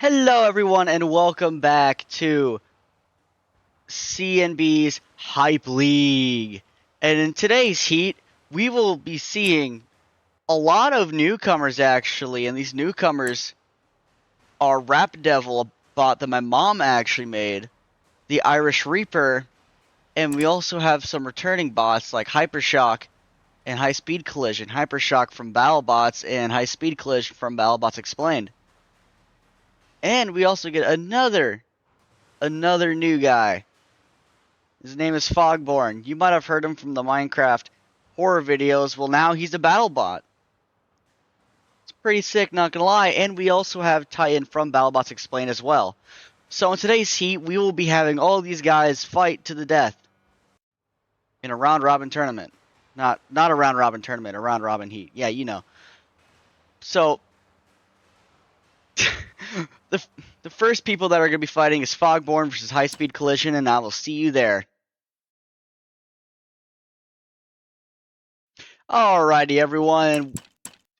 Hello everyone and welcome back to CNB's Hype League. And in today's heat, we will be seeing a lot of newcomers actually, and these newcomers are Rap Devil, a bot that my mom actually made, the Irish Reaper, and we also have some returning bots like Hypershock and High Speed Collision. Hypershock from BattleBots and High Speed Collision from BattleBots Explained. And we also get another new guy. His name is Fogborn. You might have heard him from the Minecraft horror videos. Well, now he's a BattleBot. It's pretty sick, not gonna lie. And we also have Titan from BattleBots Explained as well. So in today's heat, we will be having all these guys fight to the death in a round-robin tournament. Not a round-robin tournament, a round-robin heat. Yeah, you know. So the first people that are going to be fighting is Fogborn versus High Speed Collision, and I will see you there. Alrighty, everyone.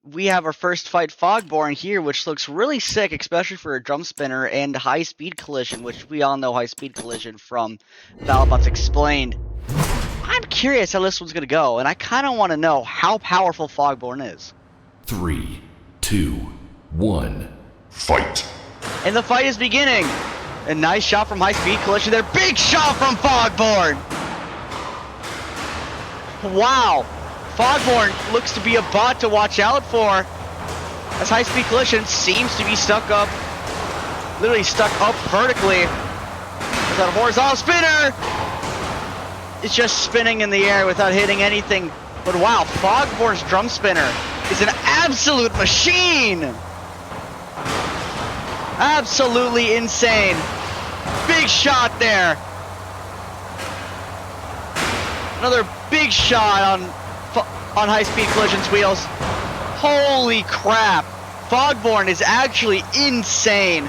We have our first fight, Fogborn here, which looks really sick, especially for a drum spinner, and High Speed Collision, which we all know High Speed Collision from BattleBots Explained. I'm curious how this one's going to go, and I kind of want to know how powerful Fogborn is. 3, 2, 1, fight! And the fight is beginning. A nice shot from High Speed Collision there. Big shot from Fogborn. Wow. Fogborn looks to be a bot to watch out for, as High Speed Collision seems to be stuck up, literally stuck up vertically. With that horizontal spinner, it's just spinning in the air without hitting anything. But wow, Fogborn's drum spinner is an absolute machine. Absolutely insane. Big shot there. Another big shot on High Speed Collision's wheels. Holy crap. Fogborn is actually insane.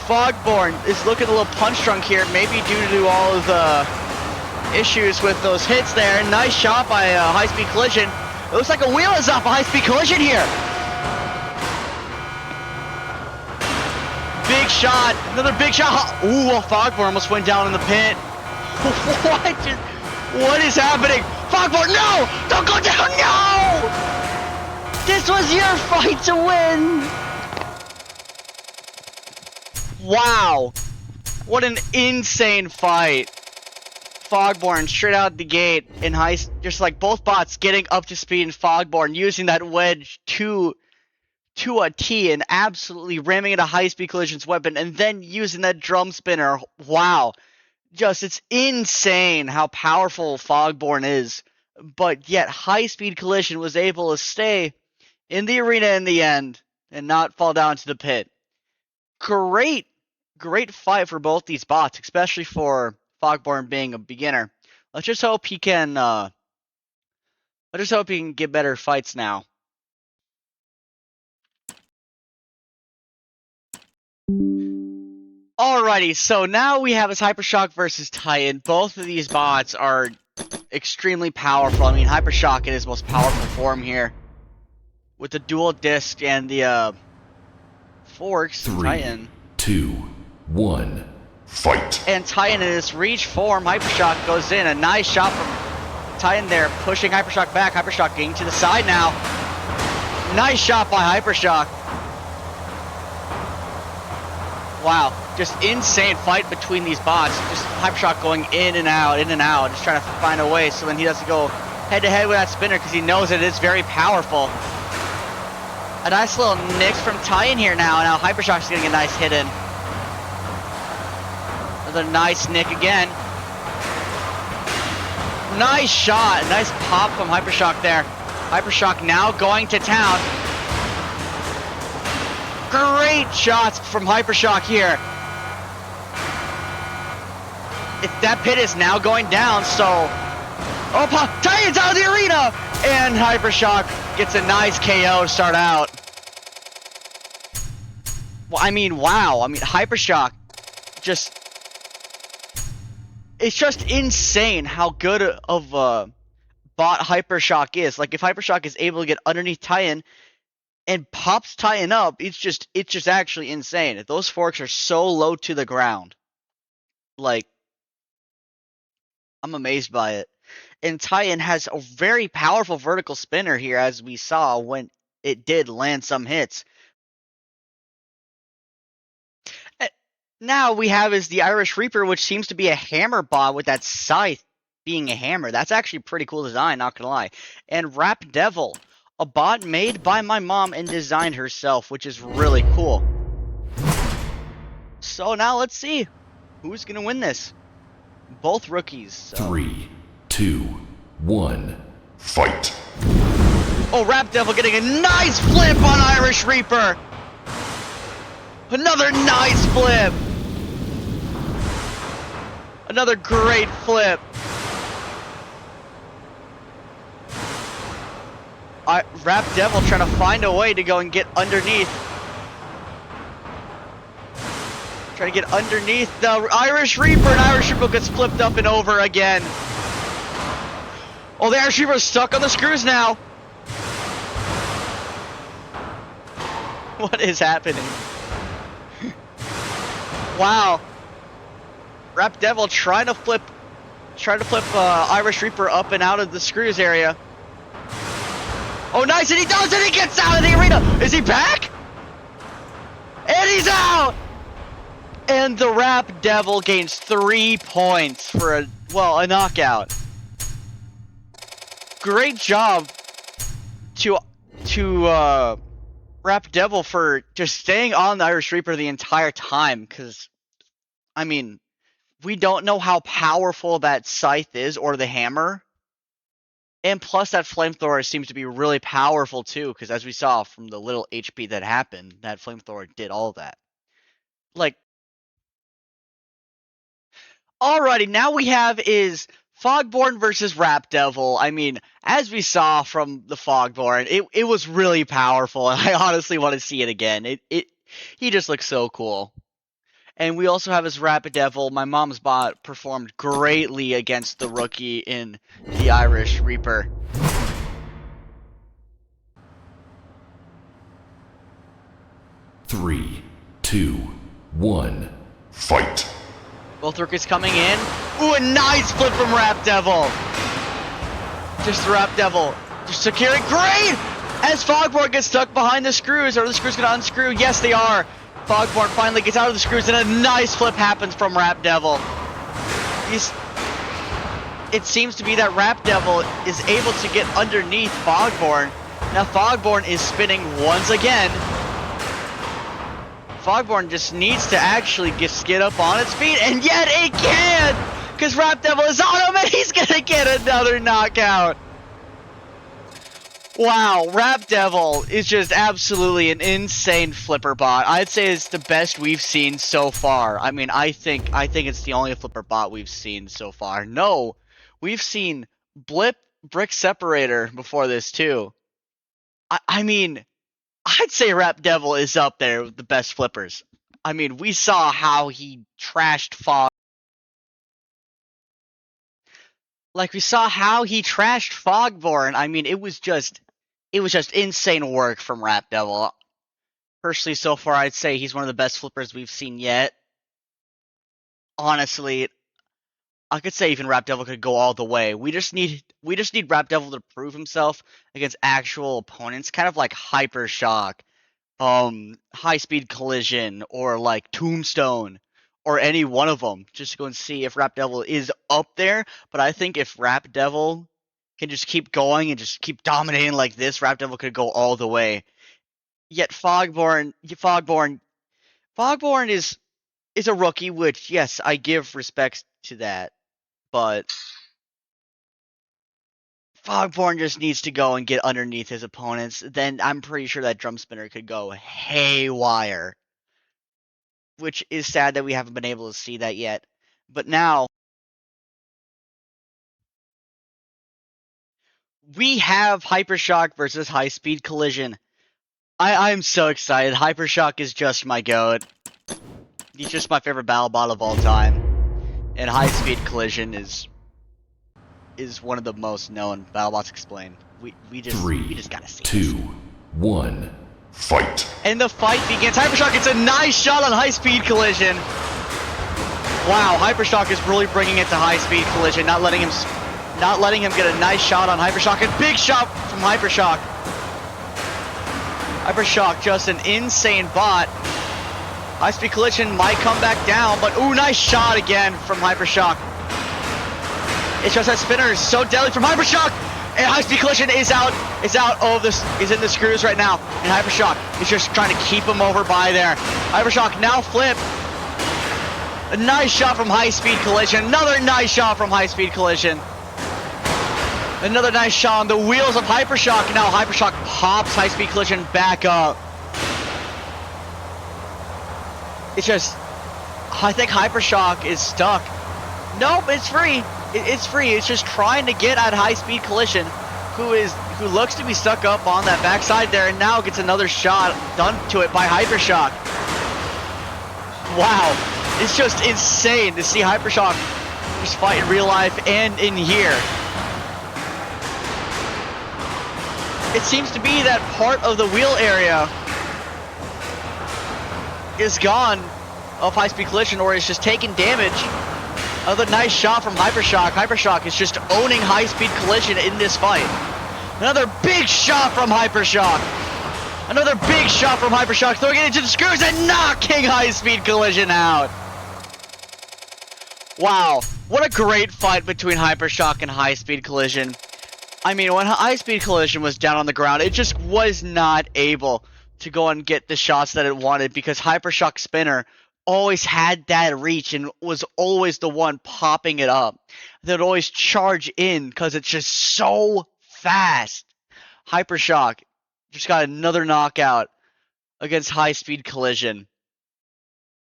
Fogborn is looking a little punch drunk here, maybe due to all of the issues with those hits there. Nice shot by High Speed Collision. It looks like a wheel is off a High Speed Collision here. Big shot. Another big shot. Ooh, Fogborn almost went down in the pit. What is happening? Fogborn, no! Don't go down, no! This was your fight to win! Wow. What an insane fight. Fogborn straight out the gate in just like both bots getting up to speed, and Fogborn using that wedge to a T and absolutely ramming into High Speed Collision's weapon, and then using that drum spinner. Wow. It's insane how powerful Fogborn is, but yet High Speed Collision was able to stay in the arena in the end and not fall down to the pit. Great fight for both these bots, especially for Fogborn being a beginner. Let's just hope he can get better fights now. Alrighty, so now we have Hypershock versus Titan. Both of these bots are extremely powerful. I mean, Hypershock in his most powerful form here, with the dual disc and the forks. 3, Titan. 2, 1, fight! And Titan in his reach form, Hypershock goes in. A nice shot from Titan there, pushing Hypershock back. Hypershock getting to the side now. Nice shot by Hypershock. Wow, just insane fight between these bots. Just Hypershock going in and out, just trying to find a way so then he doesn't go head-to-head with that spinner because he knows that it's very powerful. A nice little nix from Titan here now. Now Hypershock's getting a nice hit in. Another nice nick again. Nice shot, nice pop from Hypershock there. Hypershock now going to town. Great shots from Hypershock here. That pit is now going down, so... Oh, Titan's out of the arena! And Hypershock gets a nice KO to start out. Well, I mean, wow. I mean, Hypershock just... It's just insane how good of a bot Hypershock is. Like, if Hypershock is able to get underneath Titan and pops Titan up. It's just actually insane. Those forks are so low to the ground. Like, I'm amazed by it. And Titan has a very powerful vertical spinner here, as we saw when it did land some hits. Now we have is the Irish Reaper, which seems to be a hammer bot with that scythe being a hammer. That's actually a pretty cool design, not gonna lie. And Rap Devil, a bot made by my mom and designed herself, which is really cool. So now let's see who's gonna win this. Both rookies. So. 3, 2, 1, fight! Oh, Rap Devil getting a nice flip on Irish Reaper! Another nice flip! Another great flip! Rap Devil trying to find a way to go and get underneath. Trying to get underneath the Irish Reaper, and Irish Reaper gets flipped up and over again. Oh, the Irish Reaper is stuck on the screws now. What is happening? Wow. Rap Devil trying to flip Irish Reaper up and out of the screws area. Oh, nice, and he does it! He gets out of the arena! Is he back? And he's out! And the Rap Devil gains 3 points for a knockout. Great job to Rap Devil for just staying on the Irish Reaper the entire time, because, I mean, we don't know how powerful that scythe is, or the hammer. And plus that flamethrower seems to be really powerful too, because as we saw from the little HP that happened, that flamethrower did all that. Like, alrighty, now we have is Fogborn versus Rap Devil. I mean, as we saw from the Fogborn, it was really powerful, and I honestly want to see it again. He just looks so cool. And we also have his Rap Devil. My mom's bot performed greatly against the rookie in the Irish Reaper. Three, 2, 1, fight! Both rookies coming in. Ooh, a nice flip from Rap Devil. Just the Rap Devil. Just securing. Great! As Fogborn gets stuck behind the screws. Are the screws going to unscrew? Yes, they are. Fogborn finally gets out of the screws, and a nice flip happens from Rap Devil. It seems to be that Rap Devil is able to get underneath Fogborn. Now Fogborn is spinning once again. Fogborn just needs to actually get up on its feet, and yet it can! Because Rap Devil is on him, and he's gonna get another knockout. Wow, Rap Devil is just absolutely an insane flipper bot. I'd say it's the best we've seen so far. I mean, I think it's the only flipper bot we've seen so far. No, we've seen Blip Brick Separator before this too. I mean, I'd say Rap Devil is up there with the best flippers. I mean, we saw how he trashed Fog. Like, we saw how he trashed Fogborn. I mean, it was just insane work from Rap Devil. Personally, so far, I'd say he's one of the best flippers we've seen yet. Honestly, I could say even Rap Devil could go all the way. We just need Rap Devil to prove himself against actual opponents, kind of like Hyper Shock, High Speed Collision, or like Tombstone, or any one of them, just to go and see if Rap Devil is up there. But I think if Rap Devil can just keep going and just keep dominating like this, Rap Devil could go all the way. Yet Fogborn is a rookie, which, yes, I give respect to that, but Fogborn just needs to go and get underneath his opponents. Then I'm pretty sure that Drum Spinner could go haywire, which is sad that we haven't been able to see that yet. But now we have Hypershock versus High Speed Collision. I'm so excited. Hypershock is just my goat. He's just my favorite battle bot of all time. And High Speed Collision is one of the most known battle bots explained. We just gotta see 2, 1, Fight. And the fight begins. Hypershock gets a nice shot on high-speed collision. Wow, Hypershock is really bringing it to high-speed collision, not letting him get a nice shot on Hypershock. A big shot from Hypershock. Hypershock, just an insane bot. High-speed collision might come back down, but ooh, nice shot again from Hypershock. It's just that spinner is so deadly from Hypershock, and high-speed collision is in the screws right now. And Hypershock is just trying to keep him over by there. Hypershock now flip. A nice shot from high-speed collision. Another nice shot from high-speed collision. Another nice shot on the wheels of Hypershock. Now Hypershock pops high-speed collision back up. It's just, I think Hypershock is stuck. Nope, it's free. It's free. It's just trying to get at high-speed collision, who looks to be stuck up on that backside there, and now gets another shot done to it by Hypershock. Wow. It's just insane to see Hypershock just fight in real life and in here. It seems to be that part of the wheel area is gone of high-speed collision, or is just taking damage. Another nice shot from Hypershock. Hypershock is just owning high-speed collision in this fight. Another big shot from Hypershock. Another big shot from Hypershock, throwing it into the screws and knocking high-speed collision out. Wow, what a great fight between Hypershock and high-speed collision. I mean, when high-speed collision was down on the ground, it just was not able to go and get the shots that it wanted, because Hypershock spinner always had that reach and was always the one popping it up. They'd always charge in because it's just so fast. Hypershock just got another knockout against high-speed collision.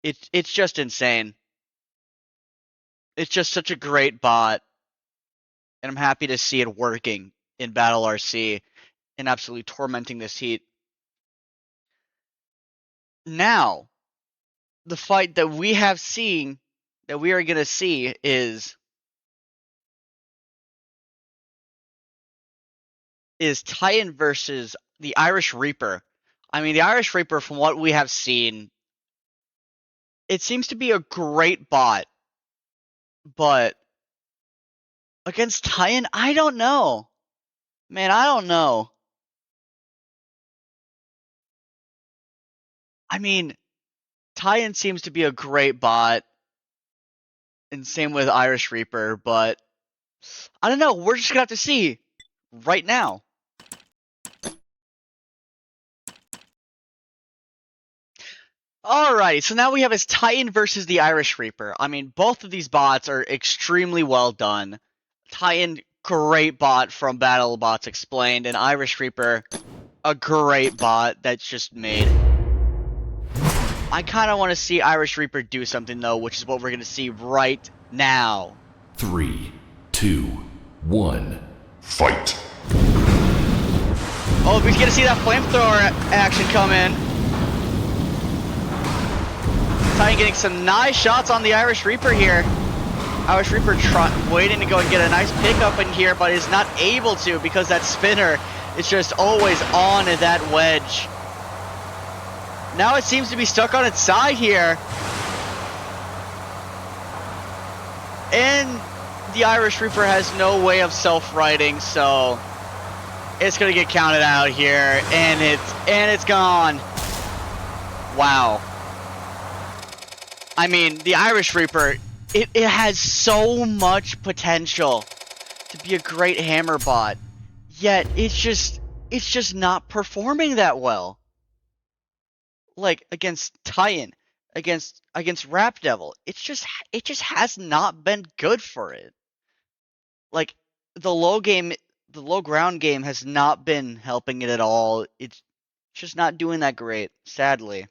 It's just insane. It's just such a great bot, and I'm happy to see it working in Battle RC and absolutely tormenting this heat. Now, the fight that we have seen, that we are going to see, is Titan versus the Irish Reaper. I mean, the Irish Reaper, from what we have seen, it seems to be a great bot. But against Titan, I don't know. Man, I don't know. I mean, Titan seems to be a great bot, and same with Irish Reaper, but I don't know. We're just gonna have to see right now. Alrighty, so now we have his Titan versus the Irish Reaper. I mean, both of these bots are extremely well done. Titan, great bot from BattleBots Explained, and Irish Reaper, a great bot that's just made. I kind of want to see Irish Reaper do something, though, which is what we're going to see right now. 3, 2, 1, fight. Oh, we get to see that flamethrower action come in. Titan getting some nice shots on the Irish Reaper here. Irish Reaper waiting to go and get a nice pickup in here, but is not able to because that spinner is just always on that wedge. Now it seems to be stuck on its side here. And the Irish Reaper has no way of self-righting, so it's gonna get counted out here, and it's gone. Wow. I mean, the Irish Reaper, it has so much potential to be a great hammer bot, yet it's just not performing that well. Like against Titan, against Rap Devil, it just has not been good for it. Like the low ground game has not been helping it at all. It's just not doing that great, sadly.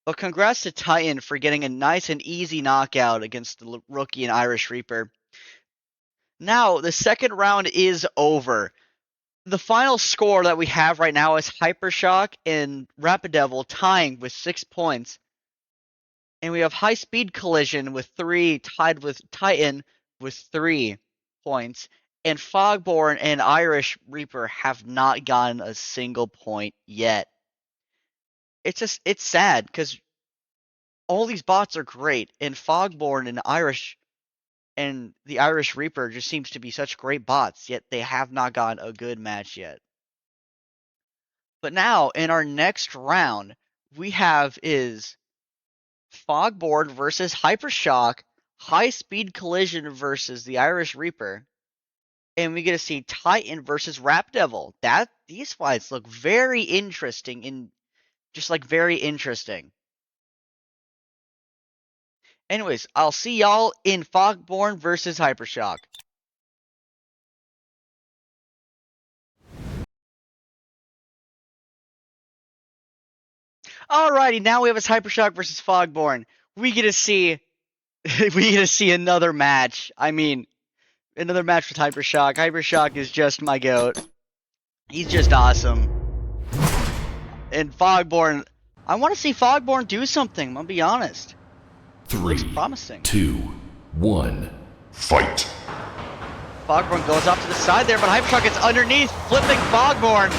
But congrats to Titan for getting a nice and easy knockout against the rookie and Irish Reaper. Now, the second round is over. The final score that we have right now is Hypershock and Rapid Devil tying with 6 points. And we have High Speed Collision with 3, tied with Titan with 3 points. And Fogborn and Irish Reaper have not gotten a single point yet. it's sad because all these bots are great, and Fogborn and the Irish Reaper just seems to be such great bots, yet they have not gotten a good match yet. But now in our next round, we have is Fogborn versus Hypershock, High Speed Collision versus the Irish Reaper, and we get to see Titan versus Rap Devil. These fights look very interesting and just like very interesting. Anyways, I'll see y'all in Fogborn versus Hypershock. Alrighty, now we have Hypershock versus Fogborn. We get to see another match. I mean, another match with Hypershock. Hypershock is just my goat. He's just awesome. And Fogborn, I want to see Fogborn do something. I'm gonna be honest. 3, looks promising. 2, 1, fight. Fogborn goes off to the side there, but Hypershock gets underneath, flipping Fogborn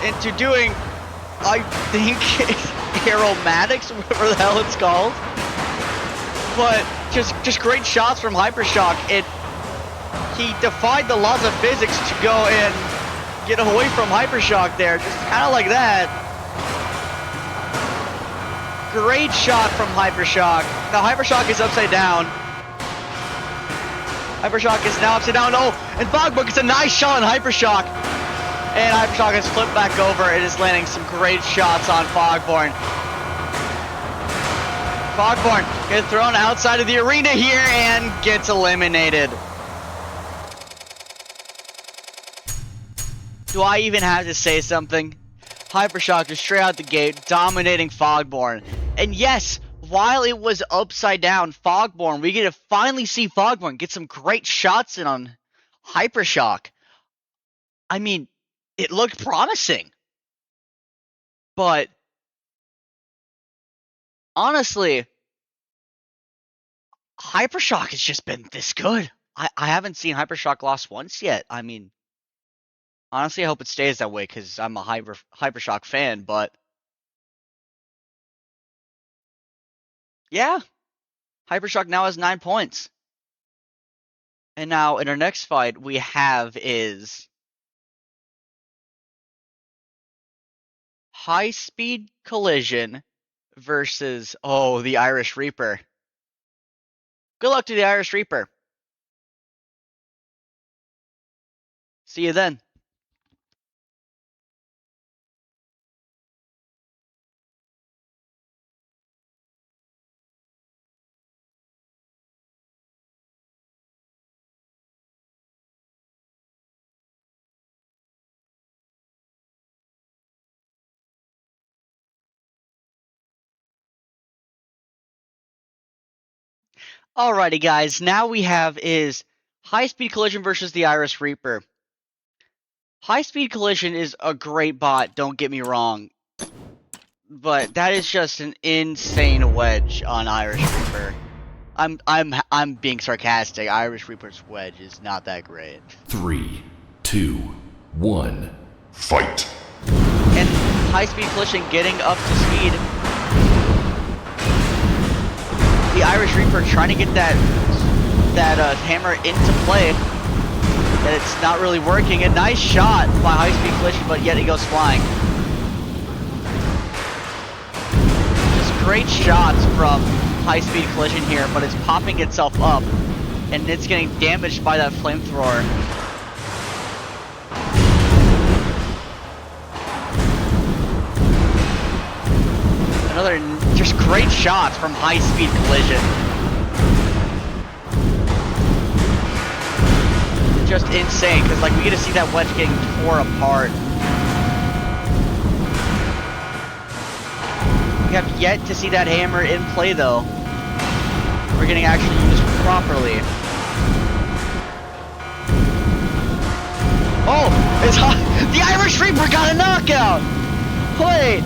into doing, I think, aromatics, whatever the hell it's called. But just great shots from Hypershock. He defied the laws of physics to go and get away from Hypershock there, just kind of like that. Great shot from Hypershock. Now Hypershock is upside down. Hypershock is now upside down. Oh, and Fogborn gets a nice shot on Hypershock. And Hypershock has flipped back over and is landing some great shots on Fogborn. Fogborn gets thrown outside of the arena here and gets eliminated. Do I even have to say something? Hypershock is straight out the gate, dominating Fogborn. And yes, while it was upside down, Fogborn, we get to finally see Fogborn get some great shots in on Hypershock. I mean, it looked promising. But honestly, Hypershock has just been this good. I haven't seen Hypershock lost once yet. I mean, honestly, I hope it stays that way because I'm a Hypershock fan, but yeah, Hypershock now has 9 points. And now in our next fight, we have is High Speed Collision versus, the Irish Reaper. Good luck to the Irish Reaper. See you then. Alrighty, guys. Now we have is High Speed Collision versus the Irish Reaper. High Speed Collision is a great bot, don't get me wrong. But that is just an insane wedge on Irish Reaper. I'm being sarcastic. Irish Reaper's wedge is not that great. 3, 2, 1, fight. And High Speed Collision getting up to speed. The Irish Reaper trying to get that hammer into play, and it's not really working. A nice shot by High Speed Collision, but yet he goes flying. Just great shots from High Speed Collision here, but it's popping itself up, and it's getting damaged by that flamethrower. Another just great shots from High Speed Collision. Just insane, because like we get to see that wedge getting tore apart. We have yet to see that hammer in play though. We're getting actually used properly. Oh, the Irish Reaper got a knockout! Wait!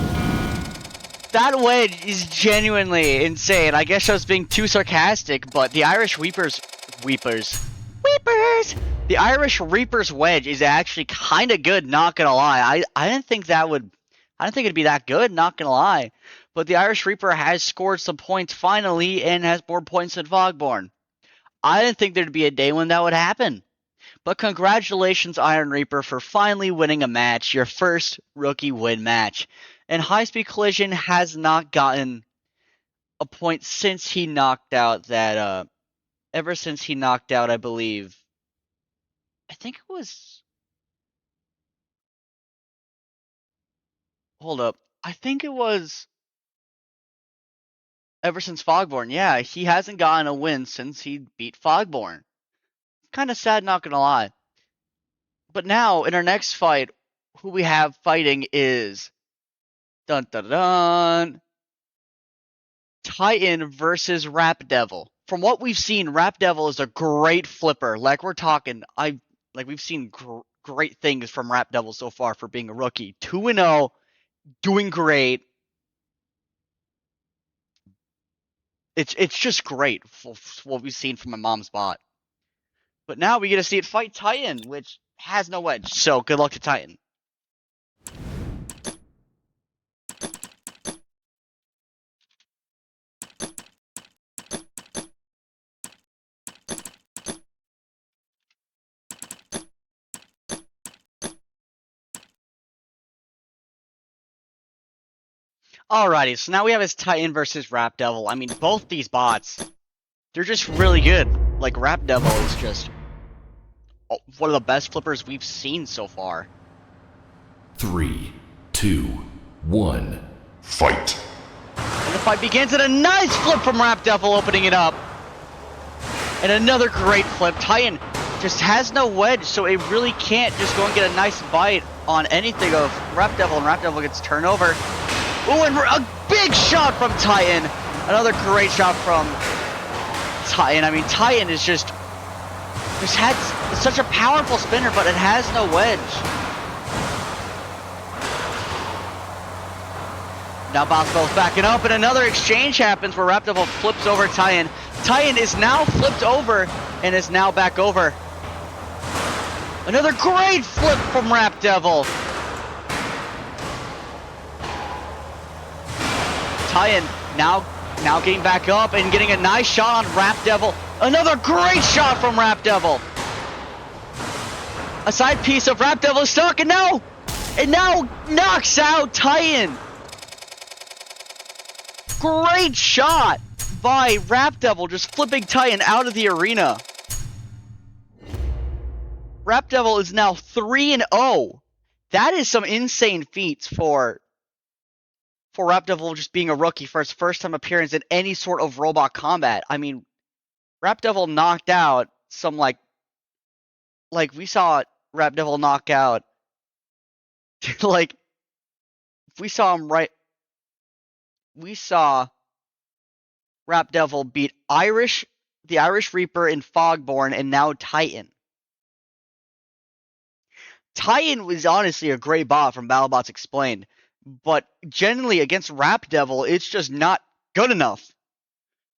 That wedge is genuinely insane. I guess I was being too sarcastic, but the Irish Reaper's The Irish Reaper's wedge is actually kind of good, not gonna lie. I didn't think that would I didn't think it'd be that good, not gonna lie. But the Irish Reaper has scored some points finally and has more points than Fogborn. I didn't think there'd be a day when that would happen. But congratulations, Iron Reaper, for finally winning a match, your first rookie win match. And High Speed Collision has not gotten a point since he knocked out that, ever since he knocked out, I believe, I think it was, hold up, I think it was ever since Fogborn. Yeah, he hasn't gotten a win since he beat Fogborn. Kind of sad, not gonna lie. But now, in our next fight, who we have fighting is dun dun dun Titan versus Rap Devil. From what we've seen, Rap Devil is a great flipper. Like we're talking, we've seen great things from Rap Devil so far for being a rookie. 2-0, doing great. It's just great for what we've seen from my mom's bot. But now we get to see it fight Titan, which has no edge. So good luck to Titan. Alrighty, so now we have his Titan versus Rap Devil. I mean, both these bots, they're just really good. Like, Rap Devil is just one of the best flippers we've seen so far. 3, 2, 1, fight! And the fight begins, and a nice flip from Rap Devil opening it up. And another great flip. Titan just has no wedge, so it really can't just go and get a nice bite on anything of Rap Devil, and Rap Devil gets turned over. Ooh, and a big shot from Titan. Another great shot from Titan. I mean, Titan is just had such a powerful spinner, but it has no wedge. Now Boswell's backing up, and another exchange happens where Rap Devil flips over Titan. Titan is now flipped over and is now back over. Another great flip from Rap Devil. Titan now getting back up and getting a nice shot on Rap Devil. Another great shot from Rap Devil. A side piece of Rap Devil is stuck, and now knocks out Titan. Great shot by Rap Devil, just flipping Titan out of the arena. Rap Devil is now 3-0. That is some insane feats for Rap Devil just being a rookie for his first time appearance in any sort of robot combat. I mean, Rap Devil knocked out some like we saw Rap Devil knock out like we saw Rap Devil beat the Irish Reaper in Fogborn, and now Titan. Titan was honestly a great bot from BattleBots Explained, but generally against Rap Devil, it's just not good enough.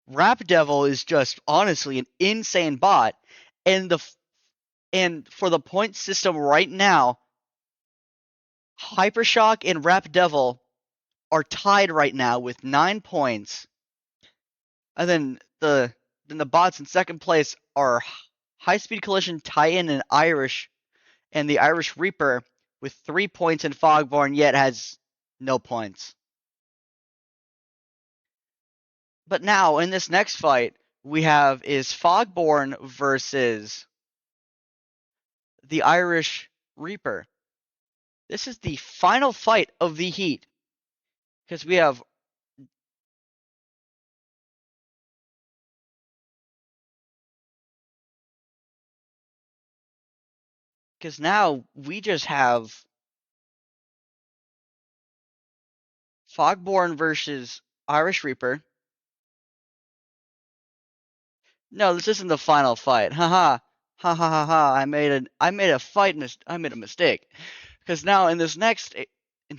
Rap Devil is just honestly an insane bot, and for the point system right now, Hypershock and Rap Devil are tied right now with 9 points, and then the bots in second place are High Speed Collision, Titan, and the Irish Reaper with 3 points, and Fogborn yet has no points. But now in this next fight we have is Fogborn versus the Irish Reaper. This is the final fight of the heat, because we have now we just have Fogborn versus Irish Reaper. No, this isn't the final fight. Haha. Ha ha ha ha. I made a mistake. Because now in this next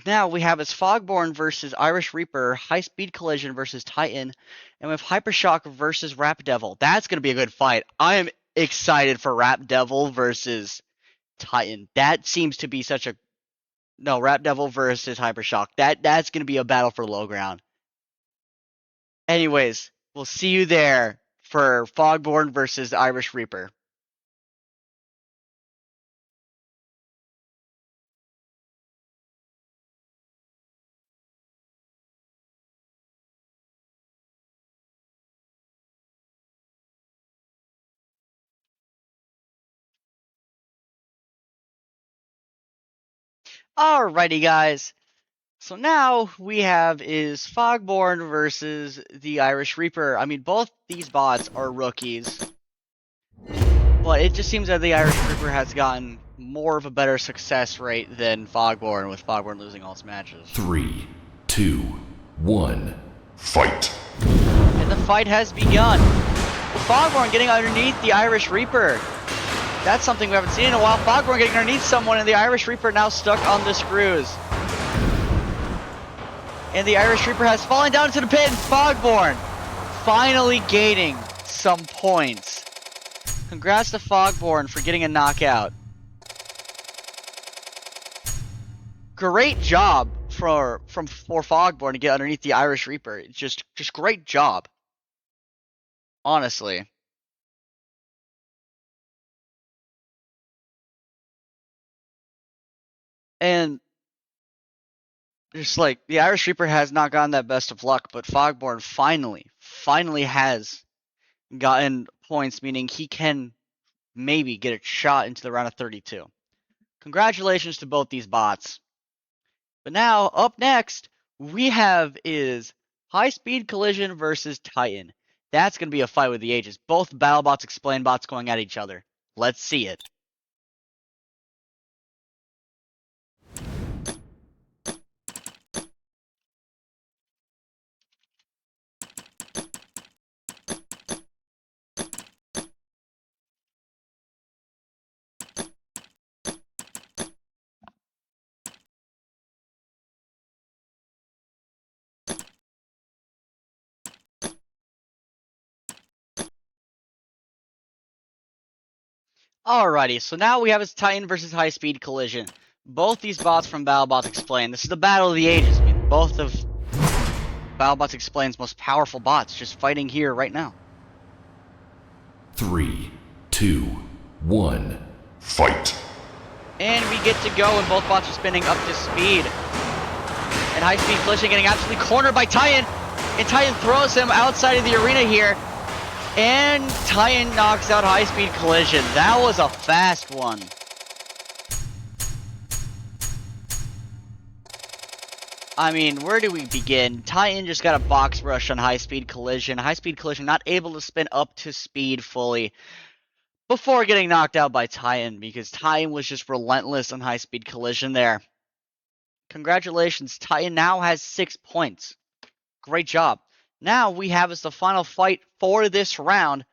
now we have as Fogborn versus Irish Reaper, High Speed Collision versus Titan, and we have Hypershock versus Rap Devil. That's going to be a good fight. I am excited for Rap Devil versus Titan. That seems to be such a No, Rap Devil versus Hypershock. That's gonna be a battle for low ground. Anyways, we'll see you there for Fogborn versus Irish Reaper. Alrighty, guys. So now we have is Fogborn versus the Irish Reaper. I mean, both these bots are rookies. But it just seems that the Irish Reaper has gotten more of a better success rate than Fogborn, with Fogborn losing all its matches. 3, 2, 1, fight! And the fight has begun. Fogborn getting underneath the Irish Reaper. That's something we haven't seen in a while. Fogborn getting underneath someone, and the Irish Reaper now stuck on the screws. And the Irish Reaper has fallen down into the pit, and Fogborn finally gaining some points. Congrats to Fogborn for getting a knockout. Great job for Fogborn to get underneath the Irish Reaper. Just great job. Honestly. And just like the Irish Reaper has not gotten that best of luck, but Fogborn finally has gotten points, meaning he can maybe get a shot into the round of 32. Congratulations to both these bots. But now, up next, we have is High Speed Collision versus Titan. That's going to be a fight with the ages. Both BattleBots Explain bots going at each other. Let's see it. Alrighty, so now we have is Titan versus High Speed Collision. Both these bots from BattleBots Explain. This is the battle of the ages. I mean, both of BattleBots Explain's most powerful bots just fighting here right now. 3, 2, 1, fight! And we get to go, and both bots are spinning up to speed. And High Speed Collision getting absolutely cornered by Titan. And Titan throws him outside of the arena here. And Titan knocks out High Speed Collision. That was a fast one. I mean, where do we begin? Titan just got a box rush on High Speed Collision. High Speed Collision not able to spin up to speed fully before getting knocked out by Titan, because Titan was just relentless on High Speed Collision there. Congratulations, Titan now has 6 points. Great job. Now we have as the final fight for this round,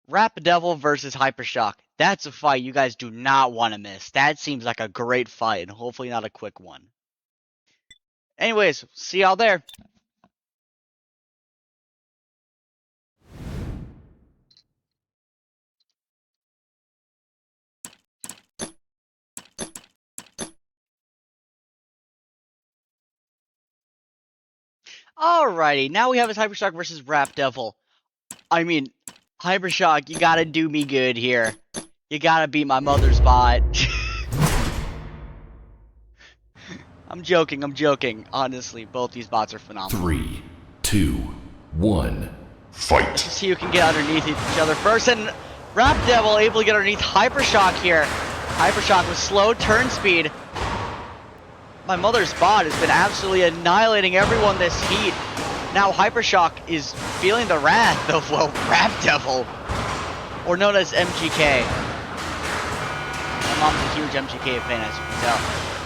Rap Devil versus Hypershock. That's a fight you guys do not want to miss. That seems like a great fight, and hopefully not a quick one. Anyways, see y'all there. Alrighty, now we have is Hypershock versus Rap Devil. I mean, Hypershock, you gotta do me good here. You gotta beat my mother's bot. I'm joking. Honestly, both these bots are phenomenal. 3, 2, 1, fight! Let's see who can get underneath each other first. And Rap Devil able to get underneath Hypershock here. Hypershock with slow turn speed. My mother's bot has been absolutely annihilating everyone this heat. Now Hypershock is feeling the wrath of, well, Rap Devil, or known as MGK. My mom's a huge MGK fan, as you can tell.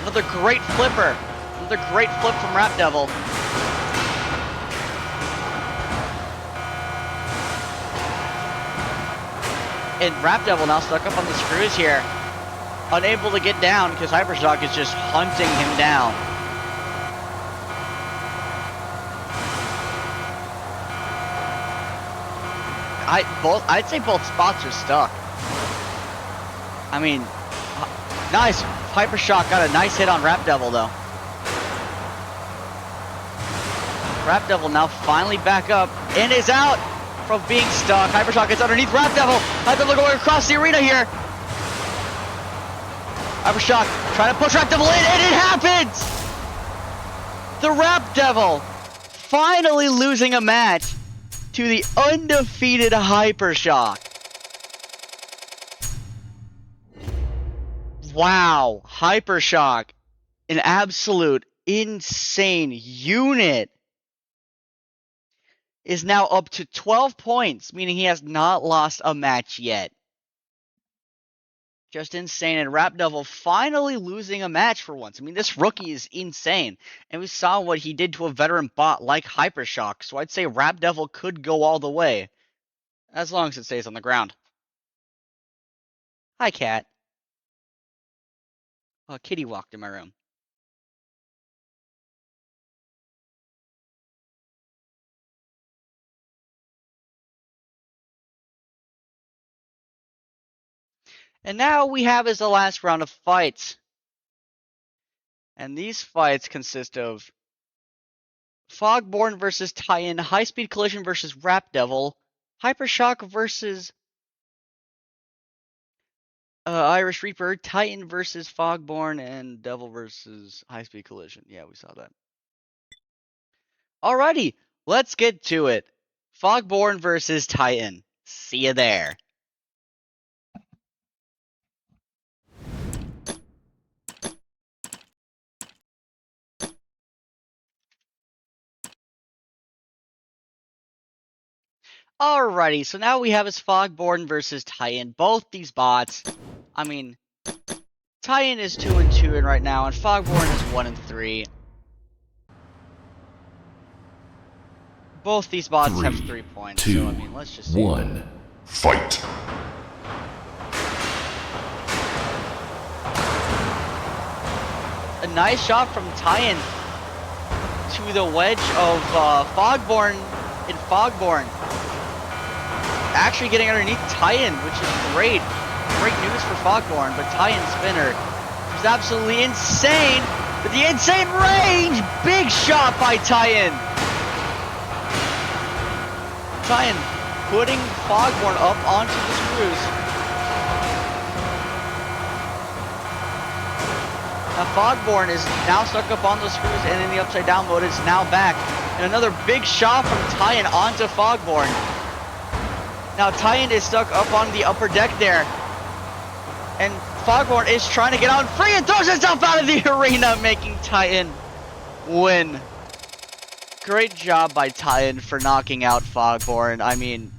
Another great flipper. Another great flip from Rap Devil. And Rap Devil now stuck up on the screws here. Unable to get down because Hypershock is just hunting him down. I'd say both spots are stuck. I mean, nice Hyper Shock got a nice hit on Rap Devil though. Rap Devil now finally back up and is out from being stuck. Hyper Shock gets underneath Rap Devil. Hyper Devil going across the arena here. Hyper Shock trying to push Rap Devil in, and it happens! The Rap Devil finally losing a match to the undefeated Hyper Shock. Wow, Hyper Shock, an absolute insane unit, is now up to 12 points, meaning he has not lost a match yet. Just insane. And Rap Devil finally losing a match for once. I mean, this rookie is insane. And we saw what he did to a veteran bot like Hyper Shock. So I'd say Rap Devil could go all the way. As long as it stays on the ground. Hi, cat. Oh, kitty walked in my room. And now we have is the last round of fights. And these fights consist of Fogborn versus Tian, High Speed Collision versus Rap Devil, Hyper Shock versus Irish Reaper, Titan versus Fogborn, and Devil versus High Speed Collision. Yeah, we saw that. Alrighty, let's get to it. Fogborn versus Titan. See you there. Alrighty, so now we have is Fogborn versus Titan. Both these bots, I mean, Titan is 2-2 right now, and Fogborn is 1-3. Both these bots have 3 points, 2, so I mean, let's just see. 1, fight! A nice shot from Titan to the wedge of Fogborn in Fogborn. Actually getting underneath Titan, which is great. Great news for Fogborn, but Titan spinner was absolutely insane. With the insane range! Big shot by Titan! Titan putting Fogborn up onto the screws. Now Fogborn is now stuck up on the screws and in the upside down mode is now back. And another big shot from Titan onto Fogborn. Now Titan is stuck up on the upper deck there. And Fogborn is trying to get out free and throws himself out of the arena, making Titan win. Great job by Titan for knocking out Fogborn. I mean,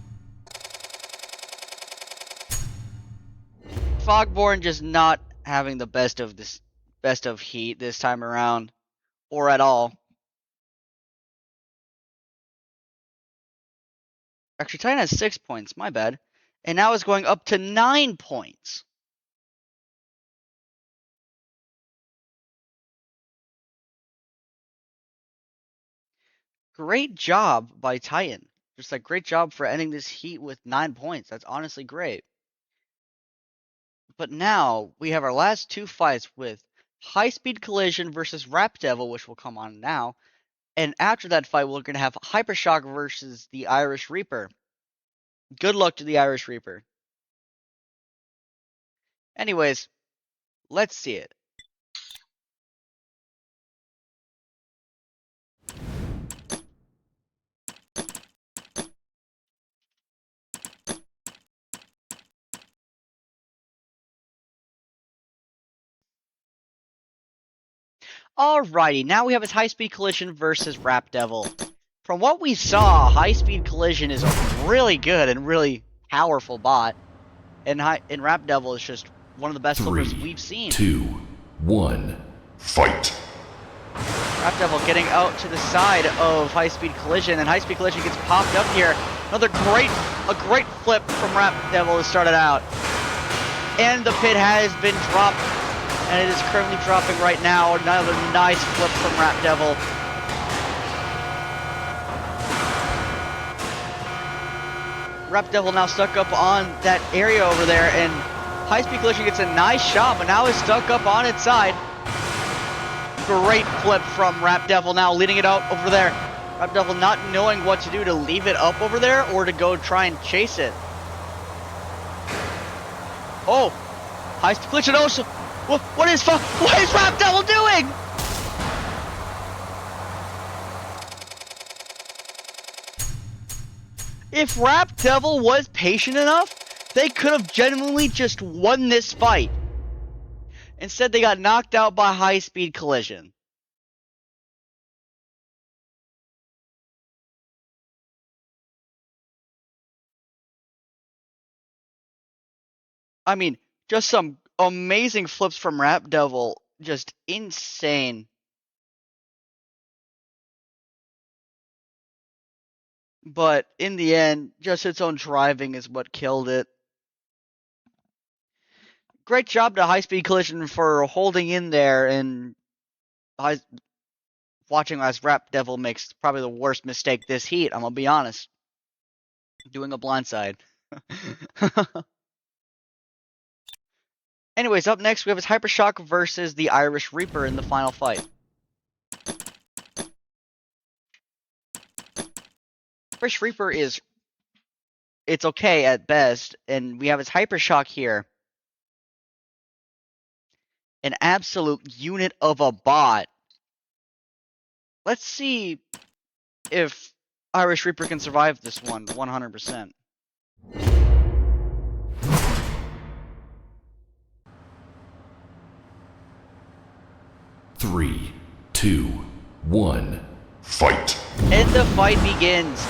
Fogborn just not having the best of heat this time around, or at all. Actually, Titan has 6 points, my bad. And now is going up to 9 points. Great job by Titan. Just a great job for ending this heat with 9 points. That's honestly great. But now we have our last 2 fights with High Speed Collision versus Rap Devil, which will come on now. And after that fight, we're going to have Hyper Shock versus the Irish Reaper. Good luck to the Irish Reaper. Anyways, let's see it. Alrighty, now we have his High Speed Collision versus Rap Devil. From what we saw, High Speed Collision is a really good and really powerful bot. And Rap Devil is just one of the best flippers we've seen. 2, 1, fight! Rap Devil getting out to the side of High Speed Collision, and High Speed Collision gets popped up here. A great flip from Rap Devil has started out. And the pit has been dropped, and it is currently dropping right now. Another nice flip from Rap Devil. Rap Devil now stuck up on that area over there, and High Speed Collision gets a nice shot, but now is stuck up on its side. Great flip from Rap Devil, now leading it out over there. Rap Devil not knowing what to do, to leave it up over there or to go try and chase it. Oh, High Speed Collision also. What is Rap Devil doing? If Rap Devil was patient enough, they could have genuinely just won this fight. Instead, they got knocked out by High Speed Collision. I mean, just some amazing flips from Rap Devil. Just insane. But in the end, just its own driving is what killed it. Great job to High Speed Collision for holding in there and watching as Rap Devil makes probably the worst mistake this heat, I'm gonna be honest. Doing a blindside. Anyways, up next we have his Hypershock versus the Irish Reaper in the final fight. Irish Reaper it's okay at best, and we have his Hypershock here. An absolute unit of a bot. Let's see if Irish Reaper can survive this one 100%. Three, two, one, fight. And the fight begins.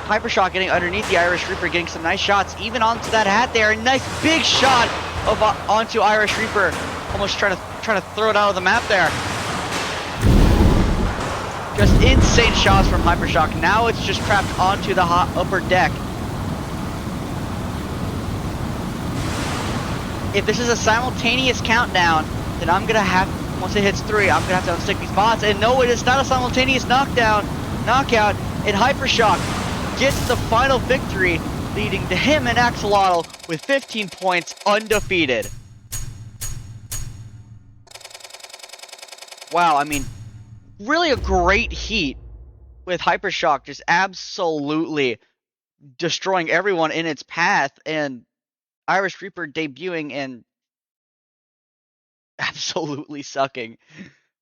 Hypershock getting underneath the Irish Reaper, getting some nice shots, even onto that hat there. A nice big shot of onto Irish Reaper, almost trying to throw it out of the map there. Just insane shots from Hypershock. Now it's just trapped onto the upper deck. If this is a simultaneous countdown, then I'm gonna have, once it hits 3, I'm gonna have to unstick these bots. And no, it is not a simultaneous knockout. And Hypershock gets the final victory, leading to him and Axolotl with 15 points, undefeated. Wow, I mean, really a great heat with Hypershock just absolutely destroying everyone in its path, and Irish Reaper debuting and absolutely sucking.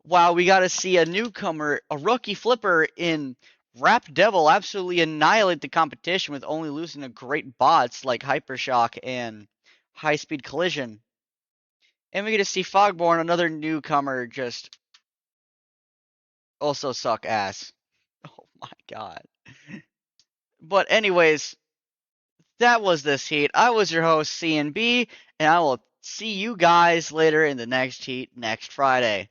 Wow, we got to see a newcomer, a rookie flipper in Rap Devil absolutely annihilate the competition with only losing to great bots like Hypershock and High Speed Collision. And we get to see Fogborn, another newcomer, just also suck ass. Oh my god. But anyways, that was this heat. I was your host, CNB, and I will see you guys later in the next heat next Friday.